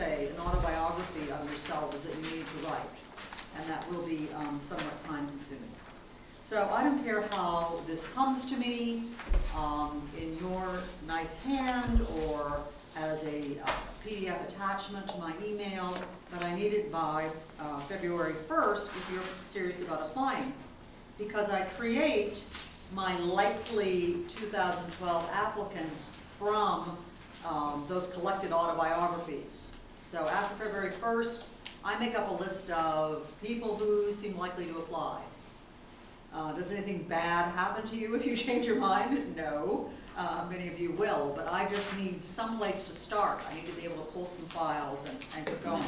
essay, an autobiography of yourselves that you need to write. And that will be somewhat time consuming. So I don't care how this comes to me, in your nice hand or as a PDF attachment to my email, but I need it by February 1st if you're serious about applying. Because I create my likely 2012 applicants from those collected autobiographies. So after February 1st, I make up a list of people who seem likely to apply. Does anything bad happen to you if you change your mind? No. Many of you will, but I just need some place to start. I need to be able to pull some files and get going.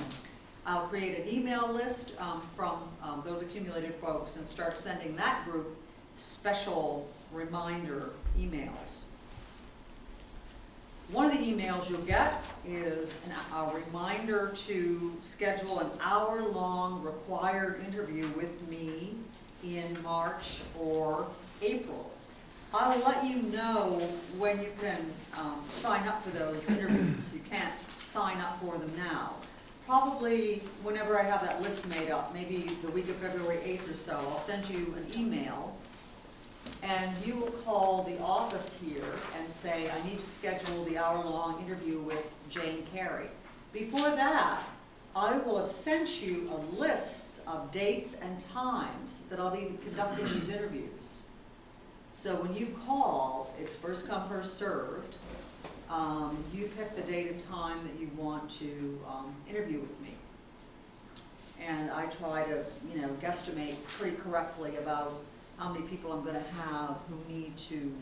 I'll create an email list from those accumulated folks and start sending that group special reminder emails. One of the emails you'll get is a reminder to schedule an hour-long required interview with me in March or April. I'll let you know when you can sign up for those interviews. You can't sign up for them now. Probably whenever I have that list made up, maybe the week of February 8th or so, I'll send you an email and you will call the office here and say, I need to schedule the hour-long interview with Jane Cary. Before that, I will have sent you a list of dates and times that I'll be conducting these interviews. So when you call, it's first come, first served. You pick the date and time that you want to interview with me. And I try to, guesstimate pretty correctly about how many people I'm going to have who need to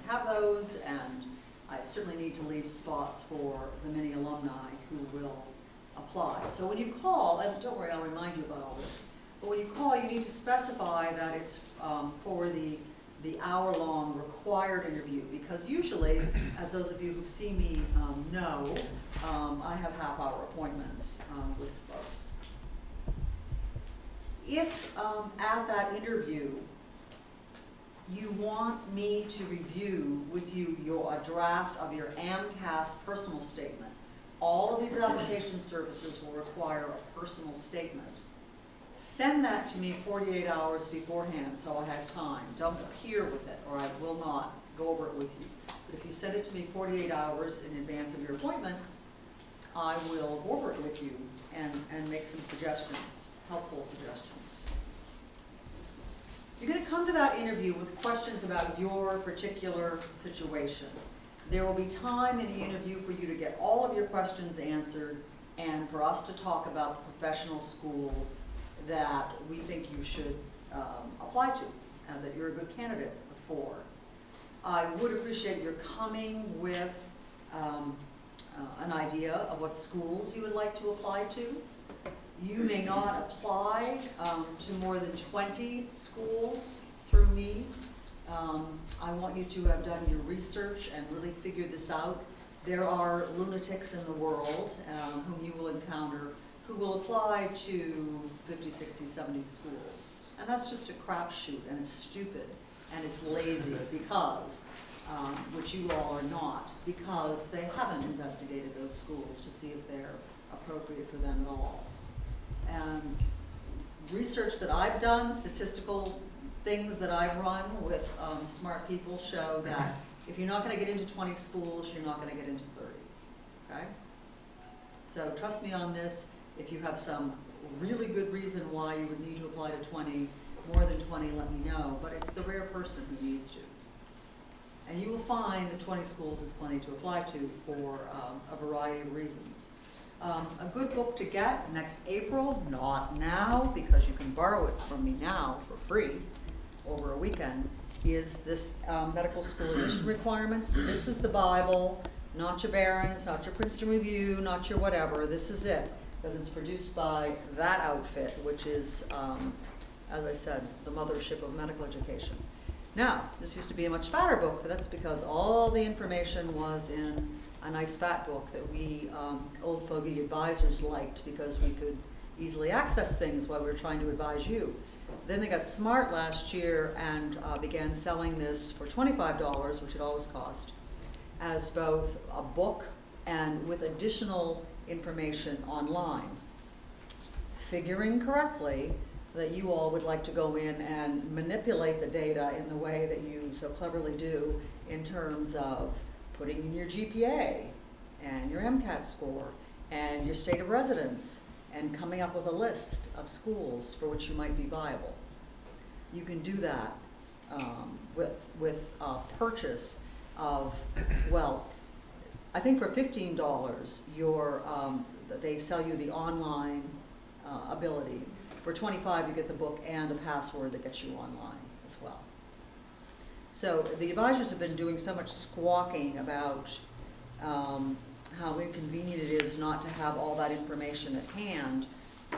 have those, and I certainly need to leave spots for the many alumni who will apply. So when you call, and don't worry, I'll remind you about all this, but when you call, you need to specify that it's for the hour-long required interview, because usually, as those of you who see me know, I have half-hour appointments with folks. If at that interview you want me to review with you a draft of your AMCAS personal statement, all of these application services will require a personal statement. Send that to me 48 hours beforehand so I have time. Don't appear with it or I will not go over it with you. But if you send it to me 48 hours in advance of your appointment, I will go over it with you and make some suggestions, helpful suggestions. You're going to come to that interview with questions about your particular situation. There will be time in the interview for you to get all of your questions answered and for us to talk about the professional schools that we think you should apply to and that you're a good candidate for. I would appreciate your coming with an idea of what schools you would like to apply to. You may not apply to more than 20 schools through me. I want you to have done your research and really figured this out. There are lunatics in the world whom you will encounter who will apply to 50, 60, 70 schools. And that's just a crapshoot, and it's stupid, and it's lazy because, which you all are not, because they haven't investigated those schools to see if they're appropriate for them at all. And research that I've done, statistical things that I've run with smart people show that if you're not going to get into 20 schools, you're not going to get into 30, okay? So trust me on this. If you have some really good reason why you would need to apply to 20, more than 20, let me know. But it's the rare person who needs to. And you will find that 20 schools is plenty to apply to for a variety of reasons. A good book to get next April, not now, because you can borrow it from me now for free over a weekend, is this medical school admission requirements. This is the Bible, not your Barron's, not your Princeton Review, not your whatever. This is it. Because it's produced by that outfit, which is, as I said, the mothership of medical education. Now, this used to be a much fatter book, but that's because all the information was in a nice fat book that we old fogey advisors liked because we could easily access things while we were trying to advise you. Then they got smart last year and began selling this for $25, which it always cost, as both a book and with additional information online. Figuring correctly that you all would like to go in and manipulate the data in the way that you so cleverly do in terms of putting in your GPA and your MCAT score and your state of residence and coming up with a list of schools for which you might be viable. You can do that with purchase of, well, I think for $15, they sell you the online ability. For $25, you get the book and a password that gets you online as well. So the advisors have been doing so much squawking about how inconvenient it is not to have all that information at hand.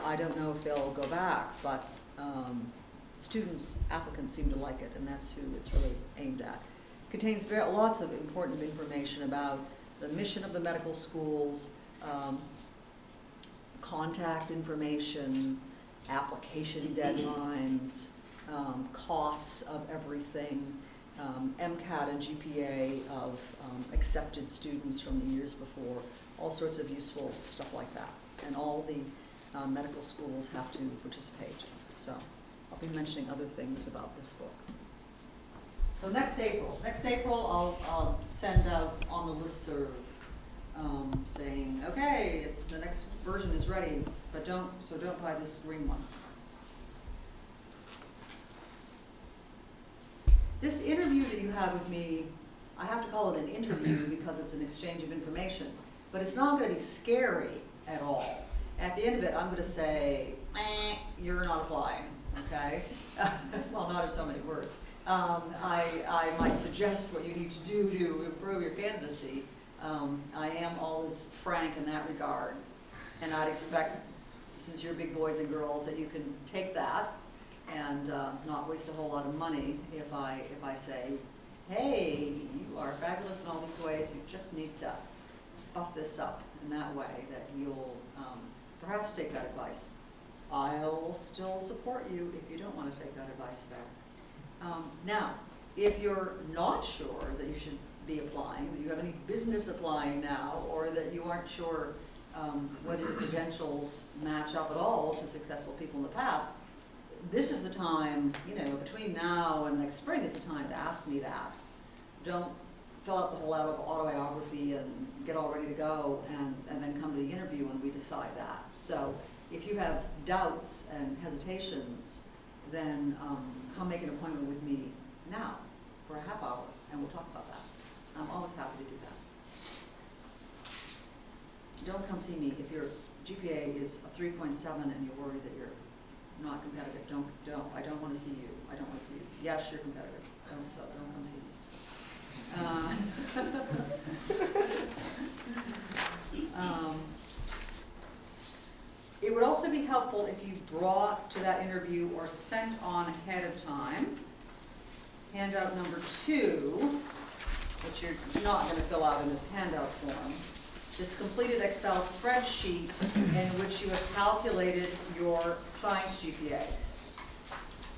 I don't know if they'll go back, but students, applicants seem to like it, and that's who it's really aimed at. It contains lots of important information about the mission of the medical schools, contact information, application deadlines, costs of everything, MCAT and GPA of accepted students from the years before, all sorts of useful stuff like that. And all the medical schools have to participate. So I'll be mentioning other things about this book. So next April I'll send out on the listserv saying, okay, the next version is ready, but don't buy this green one. This interview that you have with me, I have to call it an interview because it's an exchange of information, but it's not going to be scary at all. At the end of it, I'm going to say, you're not applying, okay? Well, not in so many words. I might suggest what you need to do to improve your candidacy. I am always frank in that regard, and I'd expect, since you're big boys and girls, that you can take that and not waste a whole lot of money if I say, hey, you are fabulous in all these ways, you just need to buff this up in that way, that you'll perhaps take that advice. I'll still support you if you don't want to take that advice though. Now, if you're not sure that you should be applying, that you have any business applying now, or that you aren't sure whether your credentials match up at all to successful people in the past, this is the time, between now and next spring is the time to ask me that. Don't fill out the whole autobiography and get all ready to go and then come to the interview and we decide that. So if you have doubts and hesitations, then come make an appointment with me now for a half hour and we'll talk about that. I'm always happy to do that. Don't come see me if your GPA is a 3.7 and you're worried that you're not competitive. I don't want to see you. I don't want to see you. Yes, you're competitive. Don't come see me. It would also be helpful if you brought to that interview or sent on ahead of time handout number 2, which you're not going to fill out in this handout form, this completed Excel spreadsheet in which you have calculated your science GPA.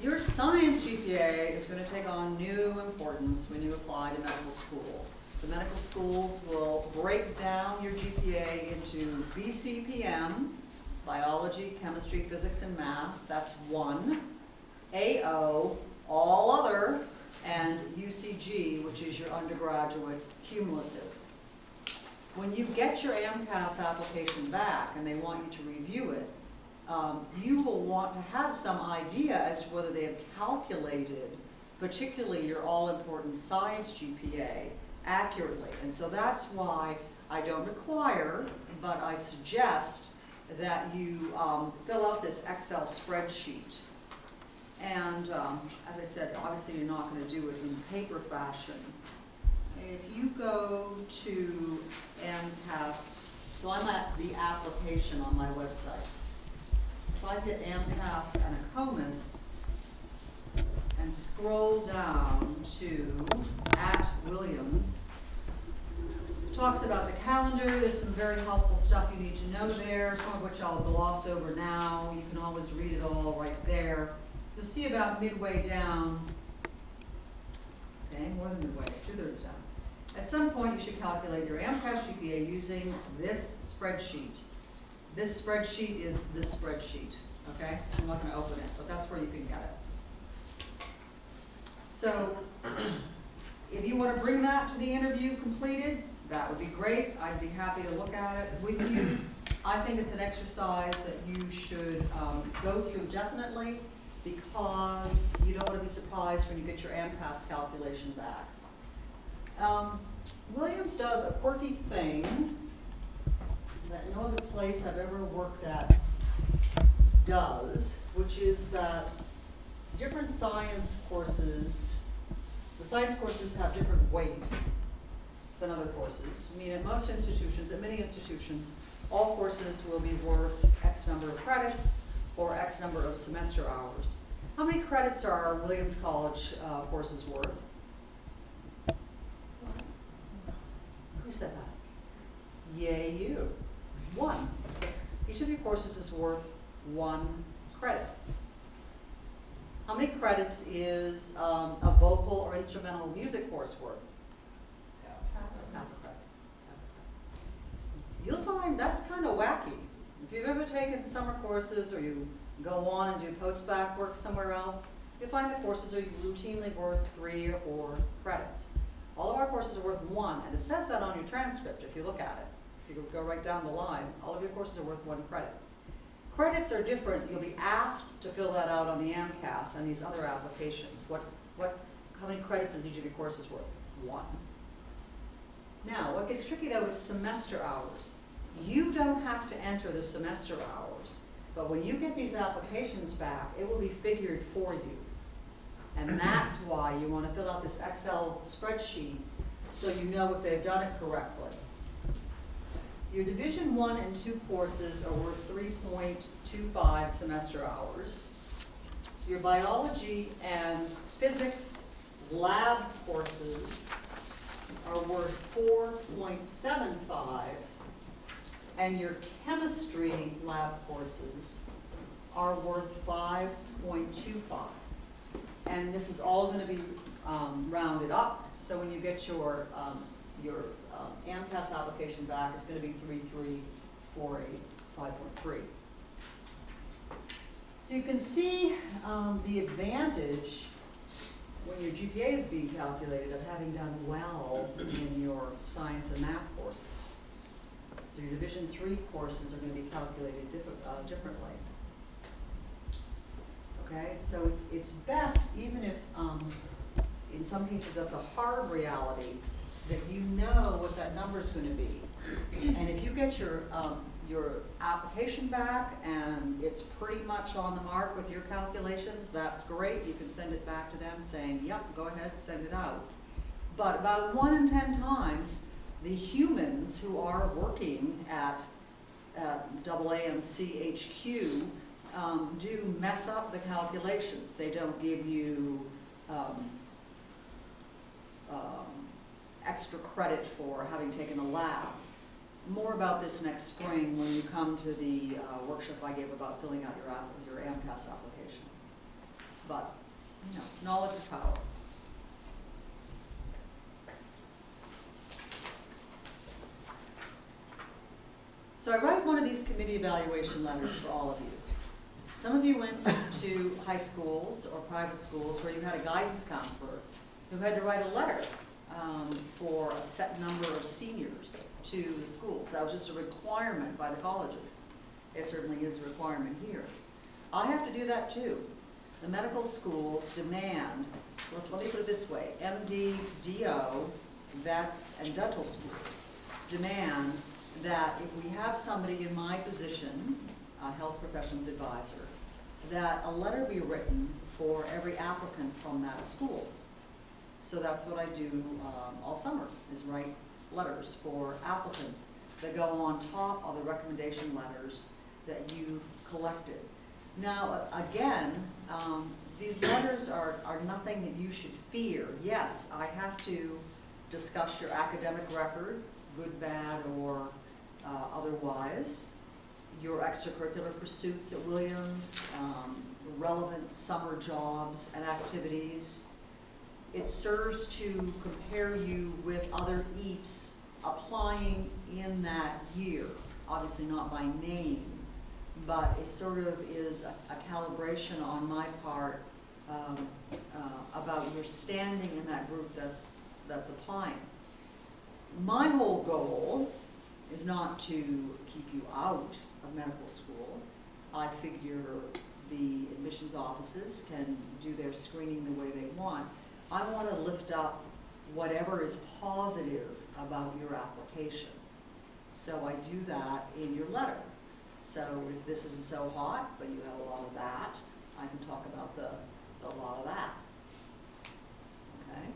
Your science GPA is going to take on new importance when you apply to medical school. The medical schools will break down your GPA into BCPM, biology, chemistry, physics, and math, that's 1, AO, all other, and UCG, which is your undergraduate cumulative. When you get your AMCAS application back and they want you to review it, you will want to have some idea as to whether they have calculated, particularly your all-important science GPA, accurately. And so that's why I don't require, but I suggest that you fill out this Excel spreadsheet. And as I said, obviously you're not going to do it in paper fashion. If you go to AMCAS, so I'm at the application on my website. If I hit AMCAS and ACOMAS and scroll down to @Williams, it talks about the calendar. There's some very helpful stuff you need to know there, some of which I'll gloss over now. You can always read it all right there. You'll see about midway down, okay, more than midway, 2/3 down. At some point, you should calculate your AMCAS GPA using this spreadsheet. This spreadsheet is this spreadsheet, okay? I'm not gonna open it, but that's where you can get it. So, if you wanna bring that to the interview completed, that would be great. I'd be happy to look at it with you. I think it's an exercise that you should go through definitely, because you don't want to be surprised when you get your AMCAS calculation back. Williams does a quirky thing that no other place I've ever worked at does, which is that different science courses, the science courses have different weight than other courses. I mean, at most institutions, at many institutions, all courses will be worth X number of credits or X number of semester hours. How many credits are Williams College courses worth? Who said that? Yay, you. 1. Each of your courses is worth 1 credit. How many credits is a vocal or instrumental music course worth? Half a credit. You'll find that's kind of wacky. If you've ever taken summer courses or you go on and do post-bac work somewhere else, you'll find the courses are routinely worth 3 or 4 credits. All of our courses are worth 1, and it says that on your transcript if you look at it. If you go right down the line, all of your courses are worth 1 credit. Credits are different. You'll be asked to fill that out on the AMCAS and these other applications. How many credits is each of your courses worth? 1. Now, what gets tricky though is semester hours. You don't have to enter the semester hours, but when you get these applications back, it will be figured for you. And that's why you want to fill out this Excel spreadsheet so you know if they've done it correctly. Your Division 1 and 2 courses are worth 3.25 semester hours. Your biology and physics lab courses are worth 4.75, and your chemistry lab courses are worth 5.25. And this is all going to be rounded up, so when you get your AMCAS application back, it's going to be 3.348, 5.3. So you can see the advantage when your GPA is being calculated of having done well in your science and math courses. So your Division 3 courses are going to be calculated differently. Okay, so it's best, even if in some cases that's a hard reality, that you know what that number is going to be. And if you get your application back and it's pretty much on the mark with your calculations, that's great. You can send it back to them saying, yep, go ahead, send it out. But about 1 in 10 times, the humans who are working at AAMC HQ do mess up the calculations. They don't give you extra credit for having taken a lab. More about this next spring when you come to the workshop I gave about filling out your AMCAS application. But, you know, knowledge is power. So I write one of these committee evaluation letters for all of you. Some of you went to high schools or private schools where you had a guidance counselor who had to write a letter for a set number of seniors to the schools. That was just a requirement by the colleges. It certainly is a requirement here. I have to do that too. The medical schools demand, let me put it this way, MD, DO, vet, and dental schools demand that if we have somebody in my position, a health professions advisor, that a letter be written for every applicant from that school. So that's what I do all summer, is write letters for applicants that go on top of the recommendation letters that you've collected. Now, again, these letters are nothing that you should fear. Yes, I have to discuss your academic record, good, bad, or otherwise, your extracurricular pursuits at Williams, relevant summer jobs and activities, It serves to compare you with other EIFs applying in that year. Obviously not by name, but it sort of is a calibration on my part about your standing in that group that's applying. My whole goal is not to keep you out of medical school. I figure the admissions offices can do their screening the way they want. I want to lift up whatever is positive about your application. So I do that in your letter. So if this isn't so hot, but you have a lot of that, I can talk about the lot of that. Okay?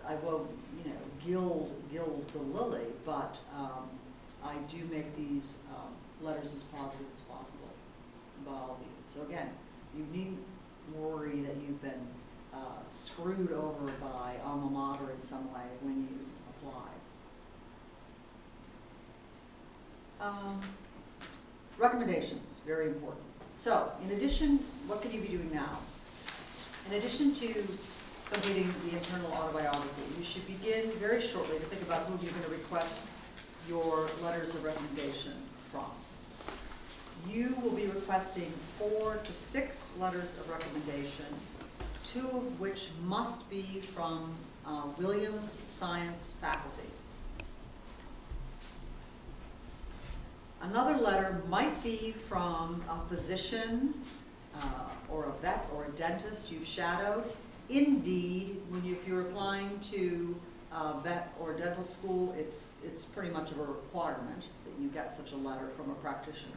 I won't, you know, gild the lily, but I do make these letters as positive as possible about all of you. So again, you needn't worry that you've been screwed over by alma mater in some way when you apply. Recommendations, very important. So, in addition, what can you be doing now? In addition to completing the internal autobiography, you should begin very shortly to think about who you're going to request your letters of recommendation from. You will be requesting 4 to 6 letters of recommendation, 2 of which must be from Williams Science faculty. Another letter might be from a physician or a vet or a dentist you've shadowed. Indeed, if you're applying to vet or dental school, it's pretty much of a requirement that you get such a letter from a practitioner.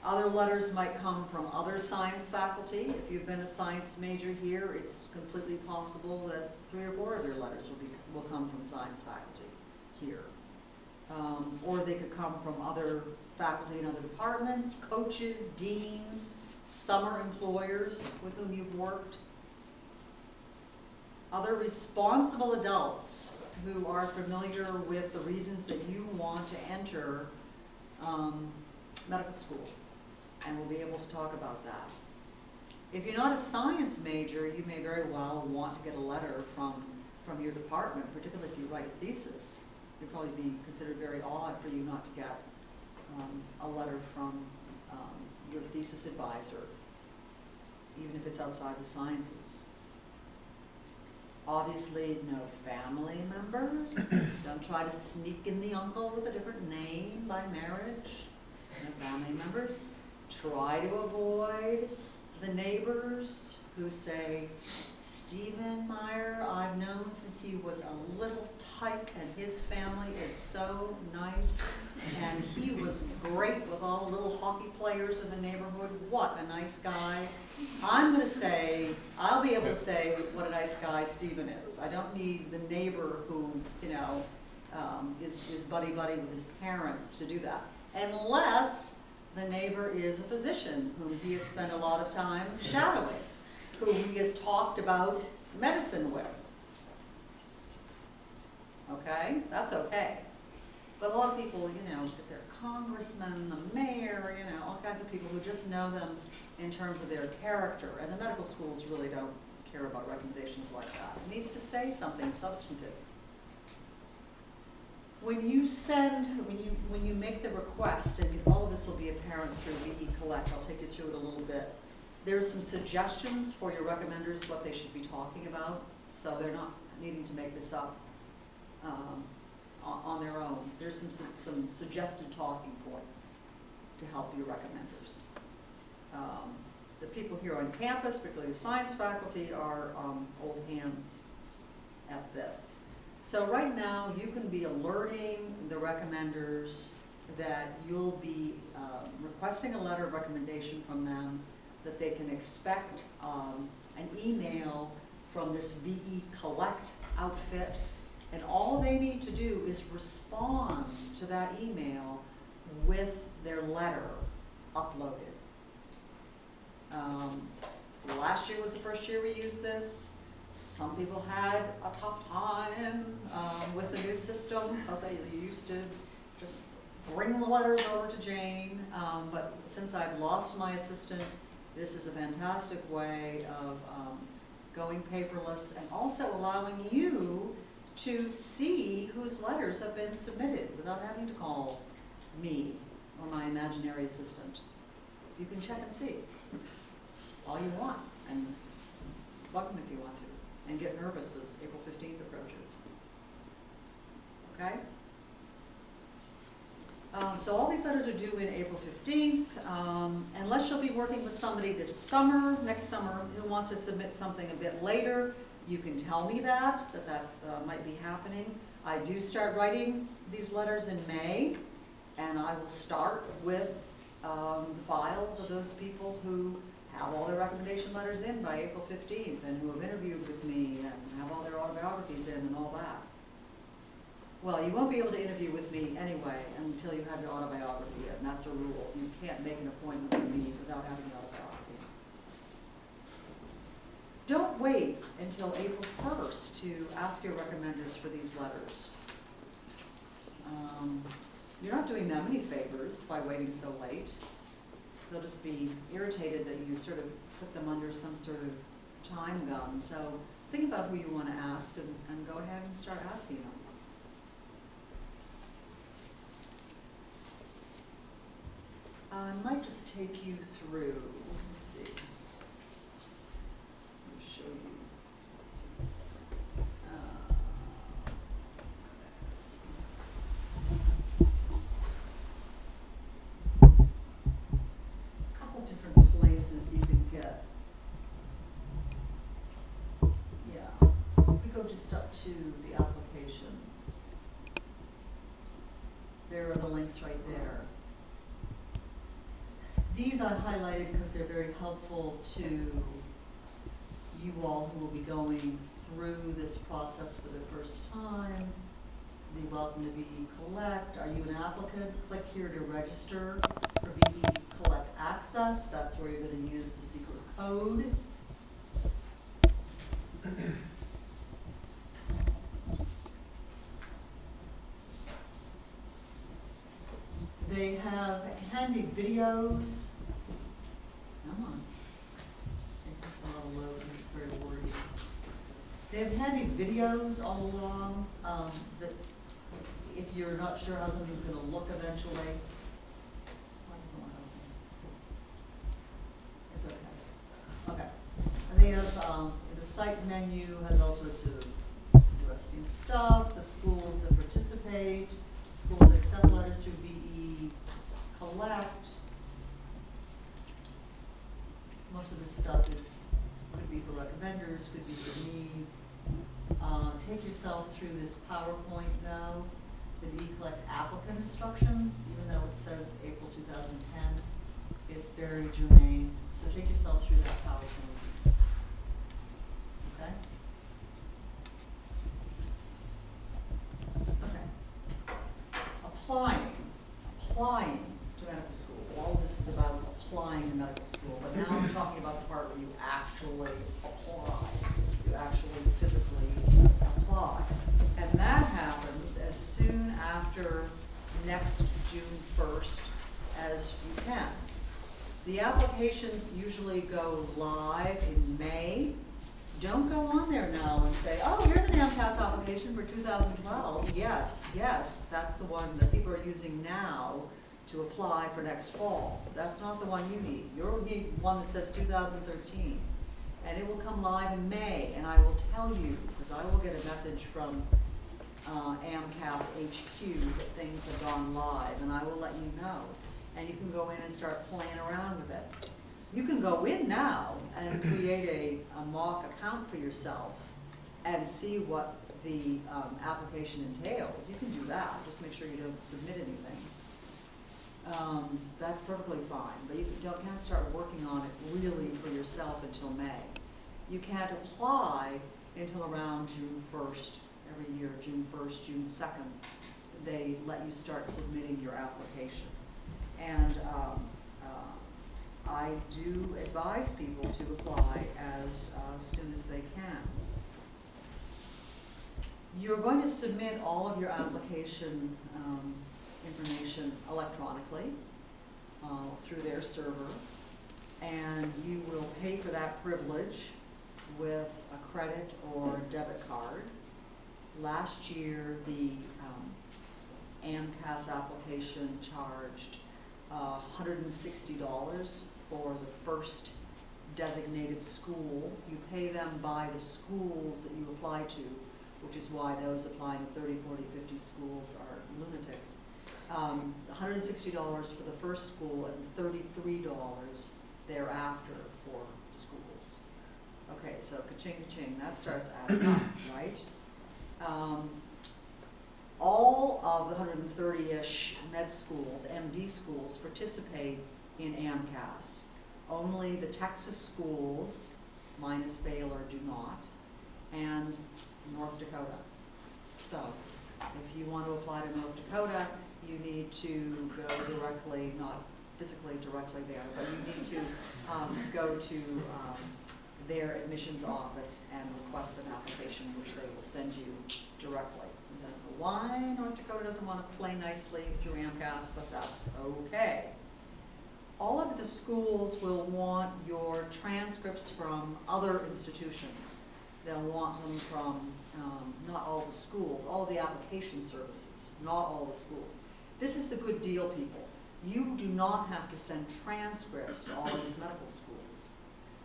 Other letters might come from other science faculty. If you've been a science major here, it's completely possible that 3 or 4 of your letters will come from science faculty here. Or they could come from other faculty in other departments, coaches, deans, summer employers with whom you've worked. Other responsible adults who are familiar with the reasons that you want to enter medical school and will be able to talk about that. If you're not a science major, you may very well want to get a letter from your department, particularly if you write a thesis. It'd probably be considered very odd for you not to get a letter from your thesis advisor, even if it's outside the sciences. Obviously, no family members. Don't try to sneak in the uncle with a different name by marriage. No family members. Try to avoid the neighbors who say, Stephen Meyer, I've known since he was a little tyke, and his family is so nice, and he was great with all the little hockey players in the neighborhood. What a nice guy. I'm going to say, I'll be able to say what a nice guy Stephen is. I don't need the neighbor who, you know, is buddy-buddy with his parents to do that. Unless the neighbor is a physician whom he has spent a lot of time shadowing, who he has talked about medicine with. Okay? That's okay. But a lot of people, you know, they're congressmen, the mayor, you know, all kinds of people who just know them in terms of their character. And the medical schools really don't care about recommendations like that. It needs to say something substantive. When you make the request, and all of this will be apparent through VE Collect, I'll take you through it a little bit. There's some suggestions for your recommenders, what they should be talking about, so they're not needing to make this up on their own. There's some suggested talking points to help your recommenders. The people here on campus, particularly the science faculty, are old hands at this. So right now, you can be alerting the recommenders that you'll be requesting a letter of recommendation from them, that they can expect an email from this VE Collect outfit, and all they need to do is respond to that email with their letter uploaded. Last year was the first year we used this. Some people had a tough time with the new system because they used to just bring the letters over to Jane, but since I've lost my assistant This is a fantastic way of going paperless and also allowing you to see whose letters have been submitted without having to call me or my imaginary assistant. You can check and see all you want and bug them if you want to, and get nervous as April 15th approaches. Okay? So all these letters are due in April 15th, unless you'll be working with somebody this summer, next summer, who wants to submit something a bit later. You can tell me that might be happening. I do start writing these letters in May, and I will start with the files of those people who have all their recommendation letters in by April 15th and who have interviewed with me and have all their autobiographies in and all that. Well, you won't be able to interview with me anyway until you have your autobiography in. That's a rule. You can't make an appointment with me without having your autobiography in. So. Don't wait until April 1st to ask your recommenders for these letters. You're not doing them any favors by waiting so late. They'll just be irritated that you sort of put them under some sort of time gun. So think about who you want to ask and go ahead and start asking them. I might just take you through, let's see. Just going to show you. A couple different places you can get. Yeah, we go just up to the application. There are the links right there. These I highlighted because they're very helpful to you all who will be going through this process for the first time. Be welcome to BE Collect. Are you an applicant? Click here to register for BE Collect Access. That's where you're going to use the secret code. They have handy videos. Come on. It takes a lot of load and it's very wordy. They have handy videos all along that if you're not sure how something's going to look eventually. Why doesn't it open? It's okay. Okay. And they have the site menu has all sorts of interesting stuff. The schools that participate. Schools that accept letters through BE Collect. Most of this stuff could be for recommenders, could be for me. Take yourself through this PowerPoint now, the BE Collect applicant instructions, even though it says April 2010, it's very germane. So take yourself through that PowerPoint. Okay? Applying to medical school. All of this is about applying to medical school, but now I'm talking about the part where you actually apply. You actually physically apply. And that happens as soon after next June 1st as you can. The applications usually go live in May. Don't go on there now and say, oh, here's an AMCAS application for 2012. Yes, that's the one that people are using now to apply for next fall. That's not the one you need. You'll need one that says 2013. And it will come live in May, and I will tell you, because I will get a message from AMCAS HQ that things have gone live, and I will let you know. And you can go in and start playing around with it. You can go in now and create a mock account for yourself and see what the application entails. You can do that. Just make sure you don't submit anything. That's perfectly fine, but you can't start working on it really for yourself until May. You can't apply until around June 1st every year, June 1st, June 2nd. They let you start submitting your application. And I do advise people to apply as soon as they can. You're going to submit all of your application information electronically through their server. and you will pay for that privilege with a credit or debit card. Last year, the AMCAS application charged $160 for the first designated school. You pay them by the schools that you apply to, which is why those applying to 30, 40, 50 schools are lunatics. $160 for the first school and $33 thereafter for schools. Okay, so ka-ching, ka-ching, that starts adding up, right? All of the 130-ish med schools, MD schools, participate in AMCAS. Only the Texas schools, minus Baylor, do not, and North Dakota. So, if you want to apply to North Dakota, you need to go directly, not physically directly there, but you need to go to their admissions office and request an application, which they will send you directly. I don't know why North Dakota doesn't want to play nicely through AMCAS, but that's okay. All of the schools will want your transcripts from other institutions. They'll want them from not all the schools, all of the application services, not all the schools. This is the good deal, people. You do not have to send transcripts to all these medical schools.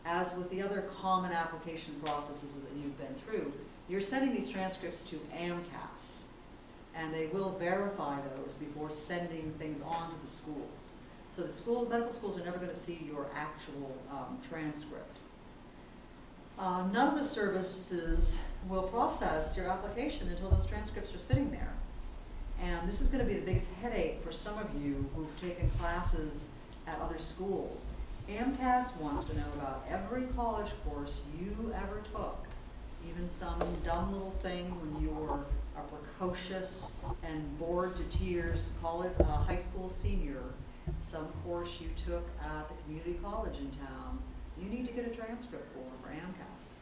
As with the other common application processes that you've been through, you're sending these transcripts to AMCAS, and they will verify those before sending things on to the schools. So the medical schools are never going to see your actual transcript. None of the services will process your application until those transcripts are sitting there. And this is going to be the biggest headache for some of you who've taken classes at other schools. AMCAS wants to know about every college course you ever took, even some dumb little thing when you were a precocious and bored to tears high school senior, some course you took at the community college in town. You need to get a transcript for AMCAS.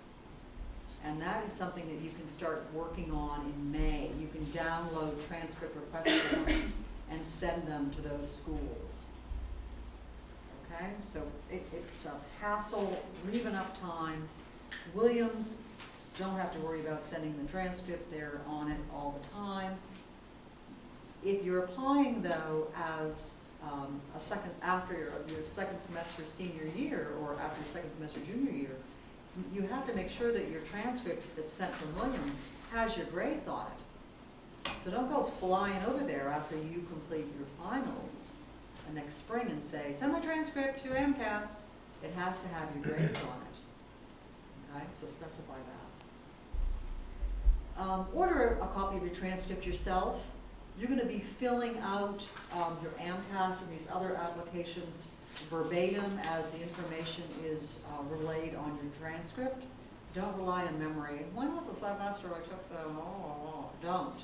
And that is something that you can start working on in May. You can download transcript request forms and send them to those schools. Okay, so it's a hassle, leave enough time. Williams, don't have to worry about sending the transcript, they're on it all the time. If you're applying though as after your second semester senior year or after your second semester junior year, you have to make sure that your transcript that's sent from Williams has your grades on it. So don't go flying over there after you complete your finals next spring and say, send my transcript to AMCAS. It has to have your grades on it. Okay, so specify that. Order a copy of your transcript yourself. You're going to be filling out your AMCAS and these other applications verbatim as the information is relayed on your transcript. Don't rely on memory. When was the semester I took the, don't.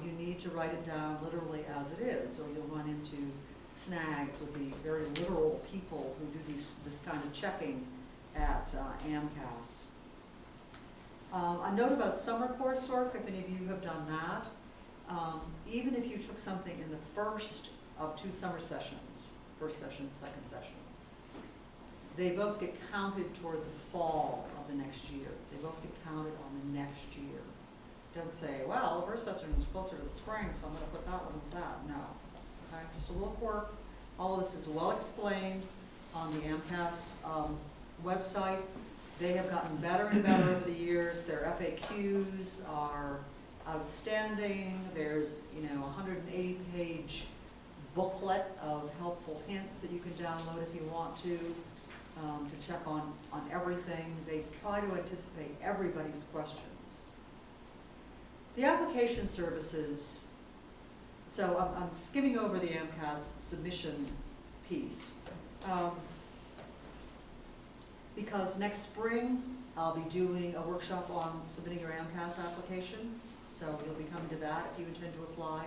You need to write it down literally as it is, or you'll run into snags with the very literal people who do this kind of checking at AMCAS. A note about summer coursework, if any of you have done that. Even if you took something in the first of 2 summer sessions, first session, second session, they both get counted toward the fall of the next year. They both get counted on the next year. Don't say, well, the first session is closer to the spring, so I'm going to put that one with that. No. Okay, just a little quirk. All of this is well explained on the AMCAS website. They have gotten better and better over the years. Their FAQs are outstanding. There's, a 180-page booklet of helpful hints that you can download if you want to check on everything. They try to anticipate everybody's questions. The application services, so I'm skimming over the AMCAS submission piece. Because next spring, I'll be doing a workshop on submitting your AMCAS application. So you'll be coming to that if you intend to apply.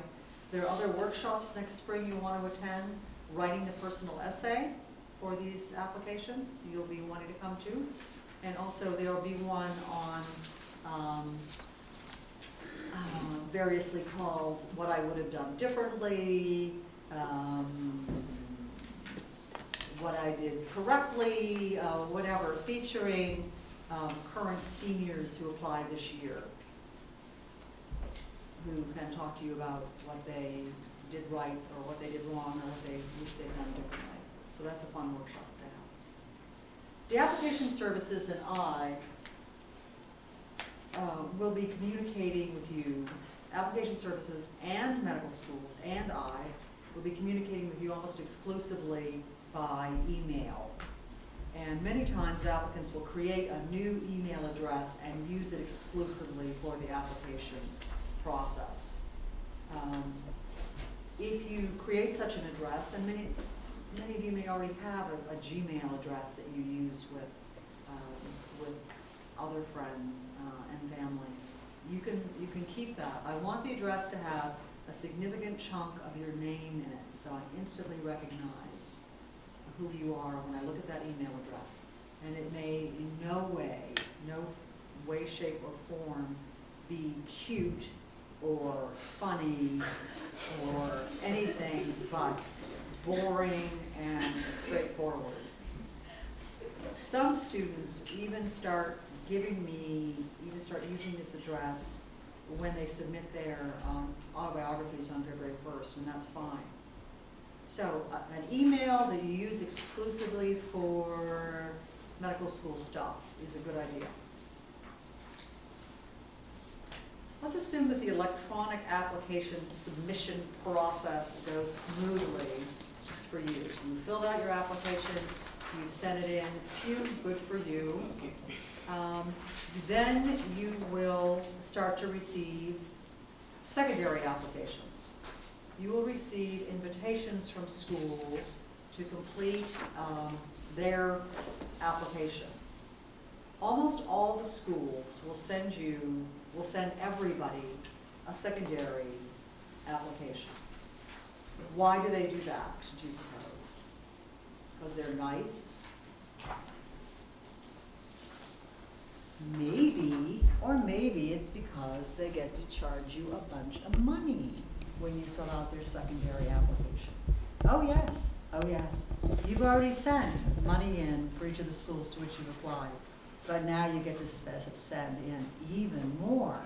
There are other workshops next spring you want to attend. Writing the personal essay for these applications, you'll be wanting to come to. And also there will be one on variously called What I Would Have Done Differently, what I did correctly, whatever, featuring current seniors who applied this year, who can talk to you about what they did right or what they did wrong or what they wish they'd done differently. So that's a fun workshop to have. The application services and I will be communicating with you, application services and medical schools and I will be communicating with you almost exclusively by email. And many times applicants will create a new email address and use it exclusively for the application process. If you create such an address, and many of you may already have a Gmail address that you use with other friends and family, you can keep that. I want the address to have a significant chunk of your name in it, so I instantly recognize who you are when I look at that email address. And it may in no way, shape, or form be cute or funny or anything but boring and straightforward. Some students even start using this address when they submit their autobiographies on February 1st, and that's fine. So an email that you use exclusively for medical school stuff is a good idea. Let's assume that the electronic application submission process goes smoothly for you. You filled out your application, you've sent it in, phew, good for you. Then you will start to receive secondary applications. You will receive invitations from schools to complete their application. Almost all the schools will send everybody a secondary application. Why do they do that, do you suppose? Because they're nice? Maybe it's because they get to charge you a bunch of money when you fill out their secondary application. Oh yes. You've already sent money in for each of the schools to which you've applied, but now you get to send in even more,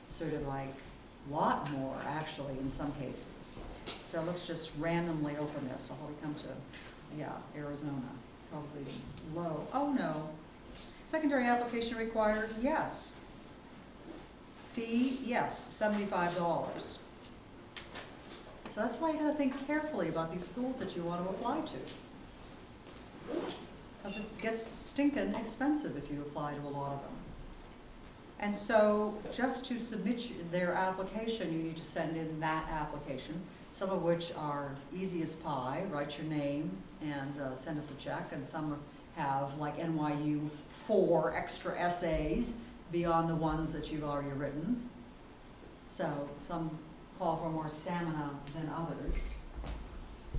sort of like a lot more actually in some cases. So let's just randomly open this. I'll probably come to, Arizona, probably low. Oh no. Secondary application required? Yes. Fee? Yes, $75. So that's why you gotta think carefully about these schools that you want to apply to. Because it gets stinking expensive if you apply to a lot of them. And so just to submit their application, you need to send in that application, some of which are easy as pie, write your name and send us a check, and some have, like NYU, 4 extra essays beyond the ones that you've already written. So some call for more stamina than others.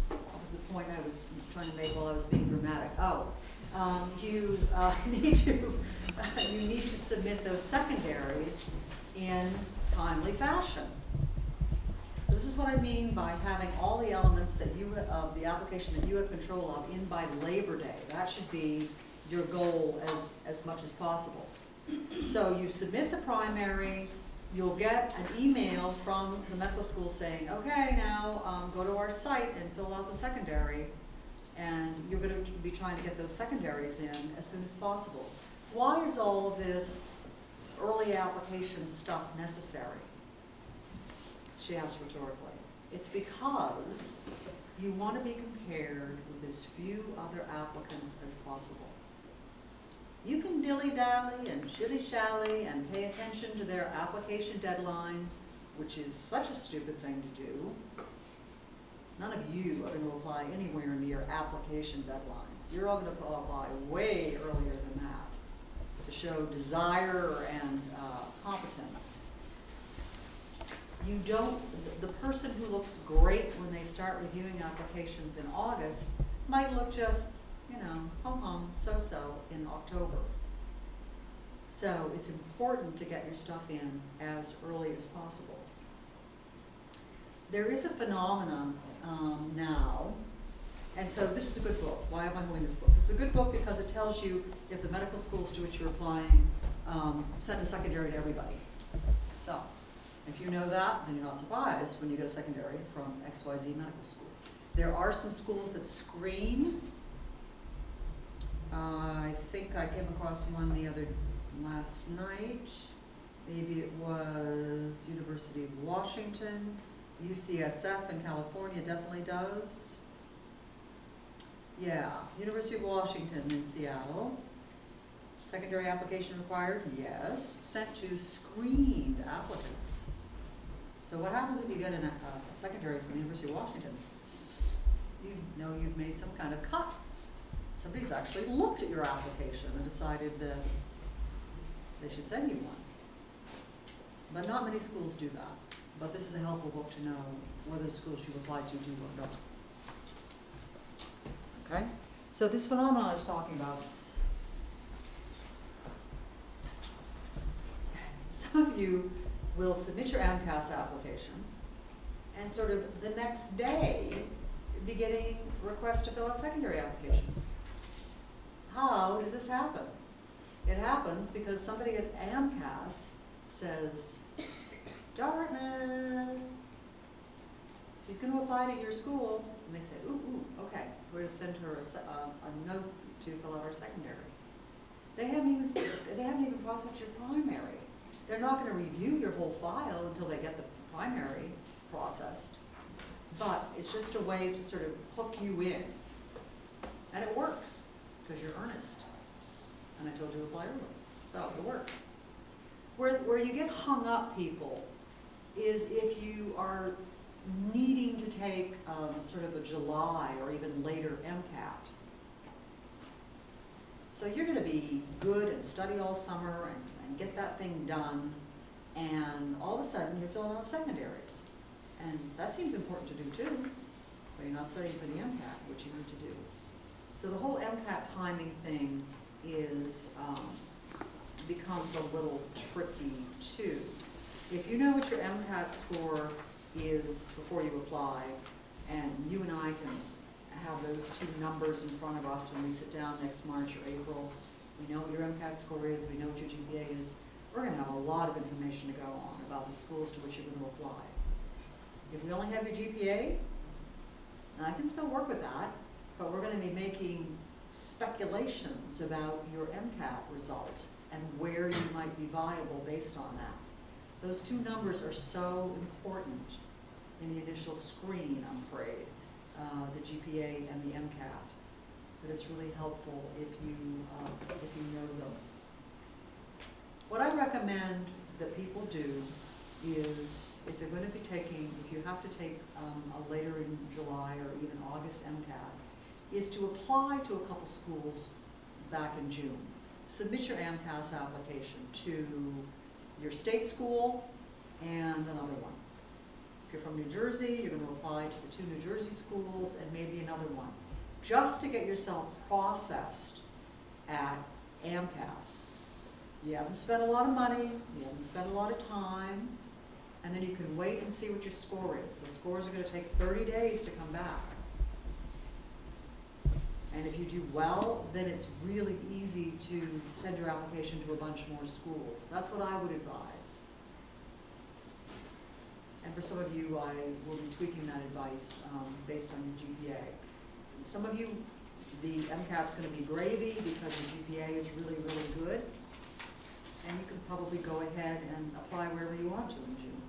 What was the point I was trying to make while I was being dramatic? You need to submit those secondaries in timely fashion. So this is what I mean by having all the elements that of the application that you have control of in by Labor Day. That should be your goal as much as possible. So you submit the primary, you'll get an email from the medical school saying, okay, now go to our site and fill out the secondary, and you're going to be trying to get those secondaries in as soon as possible. Why is all of this early application stuff necessary? She asked rhetorically. It's because you want to be compared with as few other applicants as possible. You can dilly-dally and shilly-shally and pay attention to their application deadlines, which is such a stupid thing to do. None of you are going to apply anywhere near application deadlines. You're all going to apply way earlier than that to show desire and competence. The person who looks great when they start reviewing applications in August might look just, hum-hum, so-so in October. So it's important to get your stuff in as early as possible. There is a phenomenon now And so this is a good book. Why am I holding this book? This is a good book because it tells you if the medical schools to which you're applying send a secondary to everybody. So if you know that, then you're not surprised when you get a secondary from XYZ medical school. There are some schools that screen. I think I came across one last night. Maybe it was University of Washington. UCSF in California definitely does. Yeah, University of Washington in Seattle. Secondary application required? Yes. Sent to screened applicants. So what happens if you get a secondary from the University of Washington? You know you've made some kind of cut. Somebody's actually looked at your application and decided that they should send you one. But not many schools do that. But this is a helpful book to know whether the schools you've applied to do or not. Okay? So this phenomenon is talking about, some of you will submit your AMCAS application and sort of the next day be getting requests to fill out secondary applications. How does this happen? It happens because somebody at AMCAS says, Dartmouth, she's going to apply to your school. And they say, ooh, okay, we're going to send her a note to fill out our secondary. They haven't even processed your primary. They're not going to review your whole file until they get the primary processed. But it's just a way to sort of hook you in. And it works, because you're earnest. And I told you to apply early. So it works. Where you get hung up, people, is if you are needing to take sort of a July or even later MCAT. So you're going to be good and study all summer and get that thing done, and all of a sudden you're filling out secondaries. And that seems important to do too, but you're not studying for the MCAT, which you need to do. So the whole MCAT timing thing is becomes a little tricky too. If you know what your MCAT score is before you apply, and you and I can have those two numbers in front of us when we sit down next March or April, we know what your MCAT score is, we know what your GPA is, we're going to have a lot of information to go on about the schools to which you're going to apply. If we only have your GPA, I can still work with that, but we're going to be making speculations about your MCAT result and where you might be viable based on that. Those two numbers are so important in the initial screen, I'm afraid, the GPA and the MCAT. But it's really helpful if you know them. What I recommend that people do is, if they're going to be taking, if you have to take a later in July or even August MCAT, is to apply to a couple schools back in June. Submit your AMCAS application to your state school and another one. If you're from New Jersey, you're going to apply to the 2 New Jersey schools and maybe another one, just to get yourself processed at AMCAS. You haven't spent a lot of money, you haven't spent a lot of time, and then you can wait and see what your score is. The scores are going to take 30 days to come back. And if you do well, then it's really easy to send your application to a bunch more schools. That's what I would advise. And for some of you, I will be tweaking that advice based on your GPA. Some of you, the MCAT's going to be gravy because your GPA is really, really good. And you can probably go ahead and apply wherever you want to in June,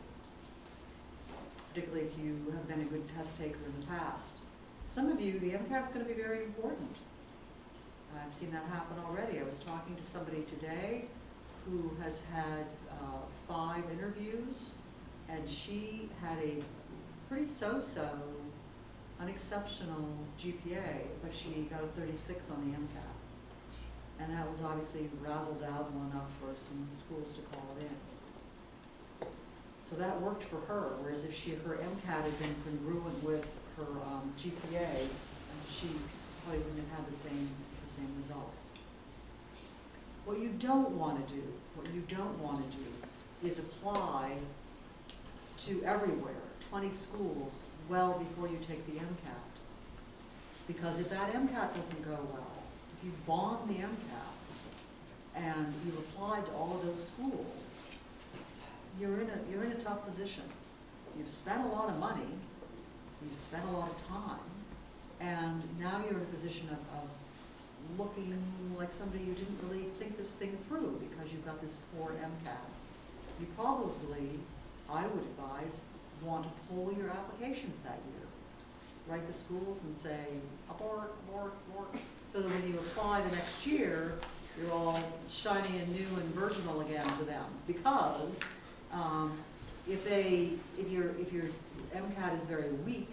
particularly if you have been a good test taker in the past. Some of you, the MCAT's going to be very important. I've seen that happen already. I was talking to somebody today who has had 5 interviews, and she had a pretty so-so, unexceptional GPA, but she got a 36 on the MCAT. And that was obviously razzle-dazzle enough for some schools to call it in. So that worked for her, whereas if her MCAT had been congruent with her GPA, she probably wouldn't have had the same result. What you don't want to do is apply to everywhere, 20 schools, well before you take the MCAT. Because if that MCAT doesn't go well, if you bombed the MCAT and you applied to all of those schools, you're in a tough position. You've spent a lot of money, you've spent a lot of time, and now you're in a position of looking like somebody who didn't really think this thing through because you've got this poor MCAT. You probably, I would advise, want to pull your applications that year. Write the schools and say, abort, abort, abort, so that when you apply the next year, you're all shiny and new and virginal again to them. Because if your MCAT is very weak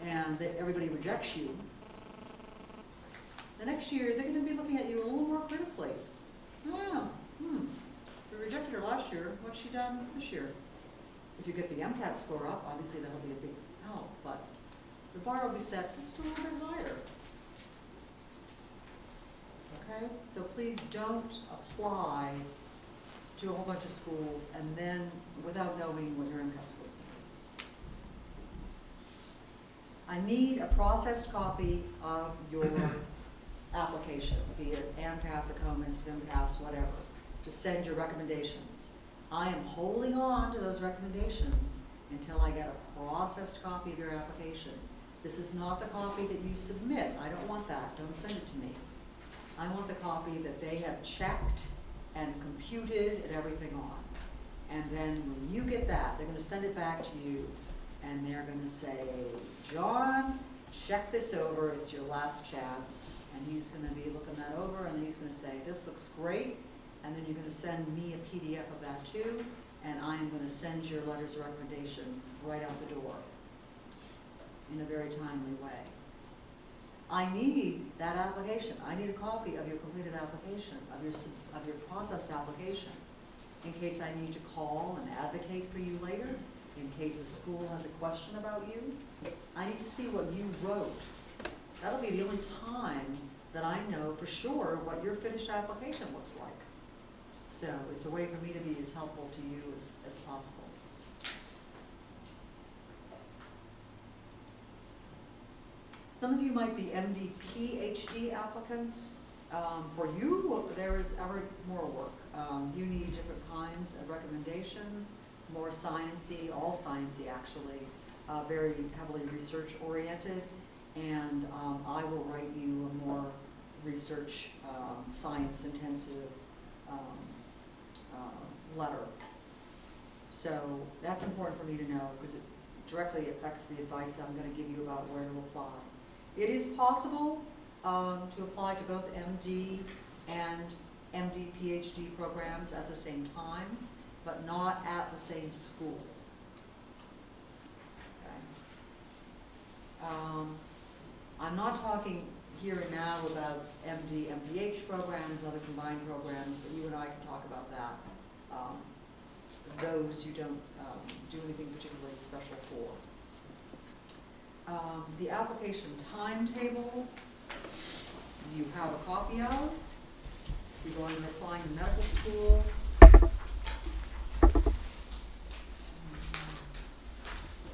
and that everybody rejects you, the next year they're going to be looking at you a little more critically. We rejected her last year. What's she done this year? If you get the MCAT score up, obviously that'll be a big help, but the bar will be set just a little bit higher. Okay? So please don't apply to a whole bunch of schools and then without knowing what your MCAT score is going to be. I need a processed copy of your application, be it AMCAS, ACOMAS, VMCAS, whatever, to send your recommendations. I am holding on to those recommendations until I get a processed copy of your application. This is not the copy that you submit. I don't want that. Don't send it to me. I want the copy that they have checked and computed and everything on. And then when you get that, they're going to send it back to you and they're going to say, John, check this over. It's your last chance. And he's going to be looking that over and then he's going to say, this looks great. And then you're going to send me a PDF of that too, and I am going to send your letters of recommendation right out the door in a very timely way. I need that application. I need a copy of your completed application, of your processed application, in case I need to call and advocate for you later, in case a school has a question about you. I need to see what you wrote. That'll be the only time that I know for sure what your finished application looks like. So it's a way for me to be as helpful to you as possible. Some of you might be MDPhD applicants. For you, there is ever more work. You need different kinds of recommendations, more sciencey, all sciencey actually, very heavily research oriented, and I will write you a more research, science intensive letter. So that's important for me to know because it directly affects the advice I'm going to give you about where to apply. It is possible to apply to both MD and MD-PhD programs at the same time, but not at the same school. Okay. I'm not talking here and now about MD, MPH programs, other combined programs, but you and I can talk about that. Those you don't do anything particularly special for. The application timetable, you have a copy of. You're going to apply to medical school.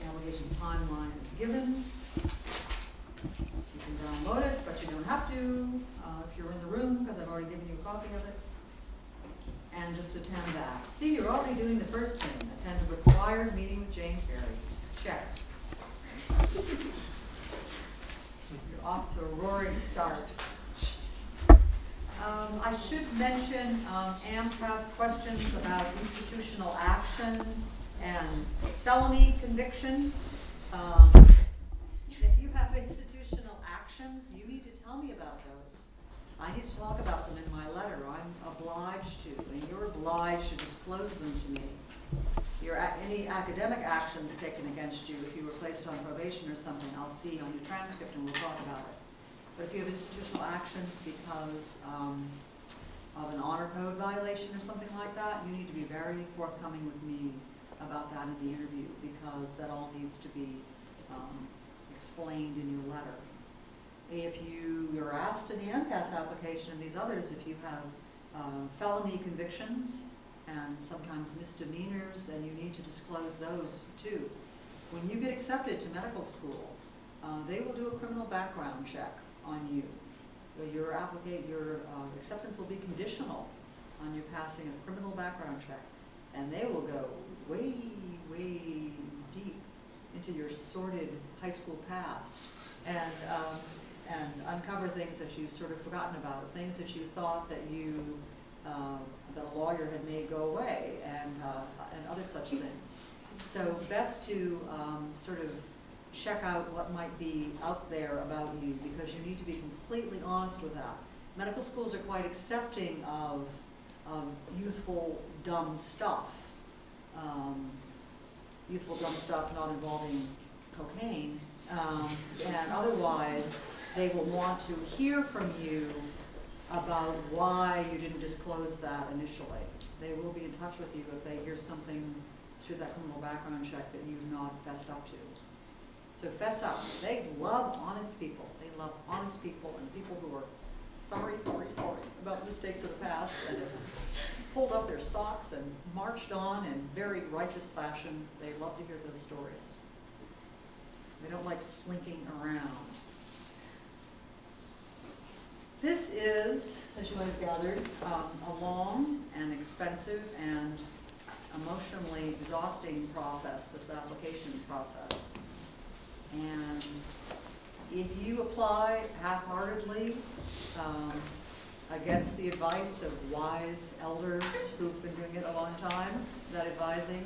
Application timeline is given. You can download it, but you don't have to if you're in the room, because I've already given you a copy of it. And just attend that. See, you're already doing the first thing. Attend a required meeting with Jane Cary. Check. You're off to a roaring start. I should mention AMCAS questions about institutional action and felony conviction. If you have institutional actions, you need to tell me about those. I need to talk about them in my letter. I'm obliged to, and you're obliged to disclose them to me. Any academic actions taken against you, if you were placed on probation or something, I'll see on your transcript and we'll talk about it. But if you have institutional actions because of an honor code violation or something like that, you need to be very forthcoming with me about that in the interview, because that all needs to be explained in your letter. If you're asked in the MCAS application and these others, if you have felony convictions and sometimes misdemeanors, and you need to disclose those too. When you get accepted to medical school, they will do a criminal background check on you. Your acceptance will be conditional on you passing a criminal background check, and they will go way, way deep into your sordid high school past and uncover things that you've sort of forgotten about, things that you thought that that a lawyer had made go away, and other such things. So best to sort of check out what might be out there about you, because you need to be completely honest with that. Medical schools are quite accepting of youthful, dumb stuff. Youthful, dumb stuff not involving cocaine. And otherwise, they will want to hear from you about why you didn't disclose that initially. They will be in touch with you if they hear something through that criminal background check that you've not fessed up to. So fess up. They love honest people. They love honest people and people who are sorry about mistakes of the past and have pulled up their socks and marched on in very righteous fashion. They love to hear those stories. They don't like slinking around. This is, as you might have gathered, a long and expensive and emotionally exhausting process, this application process. And if you apply half-heartedly against the advice of wise elders who've been doing it a long time, that advising,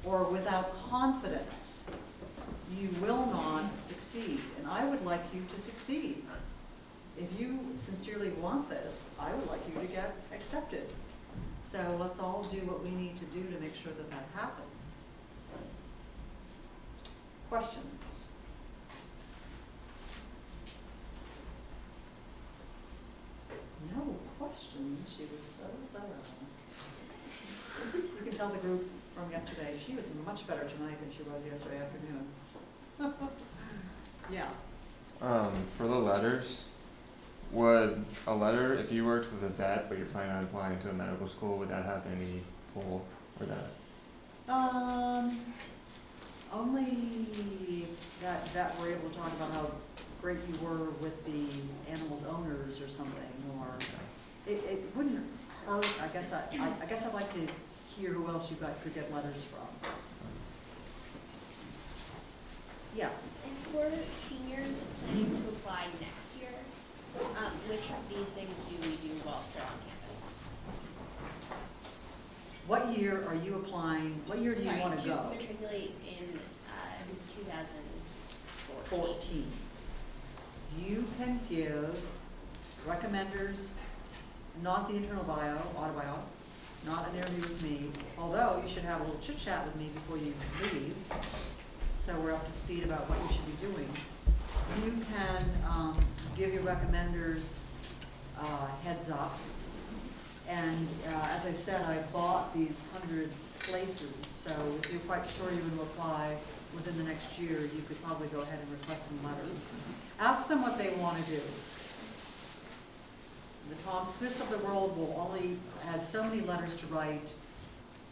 or without confidence, you will not succeed. And I would like you to succeed. If you sincerely want this, I would like you to get accepted. So let's all do what we need to do to make sure that that happens. Questions? No questions. She was so thorough. You can tell the group from yesterday, she was much better tonight than she was yesterday afternoon. Yeah. For the letters, would a letter, if you worked with a vet but you're planning on applying to a medical school, would that have any pull or that? Only that we're able to talk about how great you were with the animal's owners or something, or it wouldn't hurt. I guess I'd like to hear who else you could get letters from. Yes. And for seniors planning to apply next year, which of these things do we do while still on campus? What year are you applying? What year do you want to go? Matriculate in 2014. You can give recommenders, not the internal autobio, not an interview with me, although you should have a little chit chat with me before you leave, so we're up to speed about what you should be doing. You can give your recommenders heads up. And as I said, I bought these 100 places, so if you're quite sure you're going to apply within the next year, you could probably go ahead and request some letters. Ask them what they want to do. The Tom Smiths of the world has so many letters to write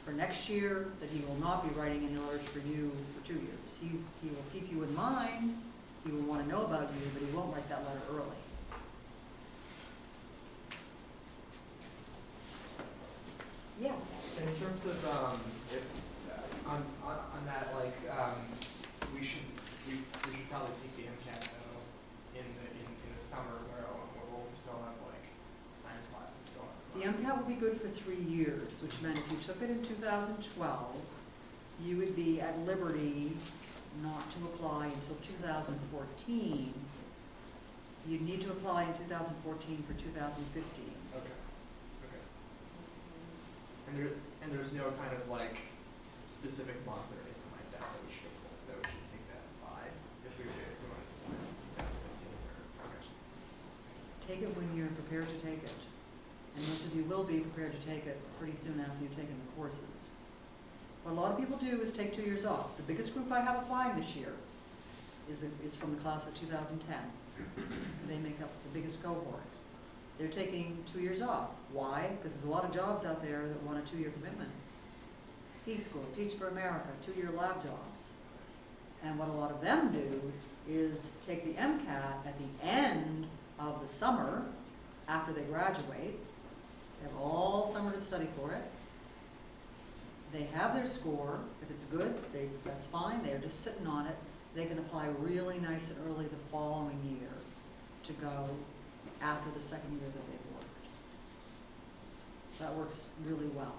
for next year that he will not be writing any letters for you for 2 years. He will keep you in mind, he will want to know about you, but he won't write that letter early. Yes? In terms of, if, on that, like, we should probably take the MCAT though in the summer where we'll still have like science classes still on. The MCAT will be good for 3 years, which meant if you took it in 2012, you would be at liberty not to apply until 2014. You'd need to apply in 2014 for 2015. Okay. And there's no kind of like specific month or anything like that we should take that by if we want to 2015 or okay. Take it when you're prepared to take it. And most of you will be prepared to take it pretty soon after you've taken the courses. What a lot of people do is take 2 years off. The biggest group I have applying this year is from the class of 2010. They make up the biggest cohort. They're taking 2 years off. Why? Because there's a lot of jobs out there that want a 2-year commitment. School, Teach for America, 2-year lab jobs. And what a lot of them do is take the MCAT at the end of the summer, after they graduate. They have all summer to study for it. They have their score. If it's good, that's fine. They're just sitting on it. They can apply really nice and early the following year to go after the second year that they've worked. That works really well.